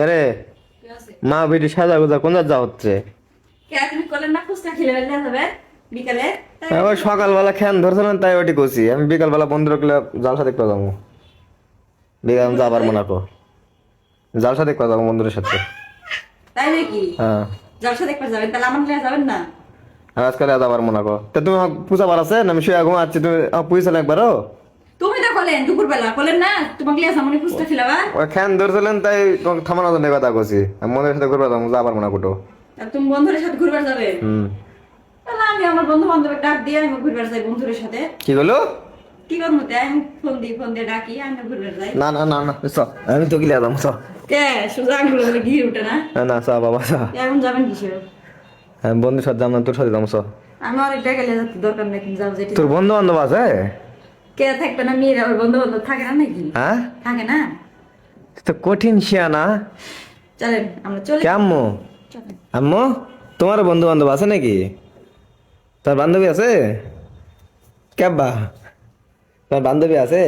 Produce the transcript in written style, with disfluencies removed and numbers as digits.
রে মা বেটি সাজা গোজা কোন যা হচ্ছে? তুমি করলেন না ফুচকা খেলে বেলা যাবে বিকালে? ওই সকালবেলা খেয়ান ধরছিলাম তাই ওটি কইছি আমি বিকালবেলা 15 কিলো জালসা দেখতে যাবো। বিকাল যাবার মনে কো জালসা দেখতে যাবো বন্ধুদের সাথে। তাই নাকি? হ্যাঁ জলসা দেখতে যাবেন, তাহলে আমার নিয়ে যাবেন না? আজকাল যাবার মনে কো তা তুমি পূজা বার আছে না? আমি শুয়ে ঘুমাচ্ছি, তুমি পুষেছিলে একবারও? তুমি তো বলেন দুপুরবেলা বলেন না তোমাকে লিয়ে সামনে ফুচকা খেলাবা। ওই খেয়ান ধরছিলেন তাই তোমাকে থামানোর জন্য কথা কইছি। আমি মনের সাথে ঘুরবে যাবো, যাবার মনে কোটো। আর তুমি বন্ধুদের সাথে ঘুরবার যাবে? হুম তাহলে আমি আমার বন্ধু বান্ধবের ডাক দিয়ে আমি ঘুরবার যাই বন্ধুদের সাথে। কি বলো? কি করবো তাই? আমি ফোন দিয়ে ডাকি, আমি ঘুরবার যাই। না না না না চ আমি তো গিয়ে যাবো চ। কে সোজা আঙ্গুল বলে ঘিরে উঠে না? না না চ বাবা চ। এখন যাবেন কিসে? আমি বন্ধুর সাথে যাবো না, তোর সাথে যাবো চ। আমি অনেক টাকা লিয়ে যাচ্ছি, দরকার নেই, কিন্তু যাও যেটি। তোর বন্ধু বান্ধব আছে? কে থাকবে না? মেয়েরা ওর বন্ধু বান্ধব থাকে না নাকি? হ্যাঁ থাকে না? তো কঠিন শিয়া না। চলেন আমরা চলে কে আম্মু? চলেন। আম্মু তোমার বন্ধু বান্ধব আছে নাকি? তোর বান্ধবী আছে? কেব্বা তোর বান্ধবী আছে?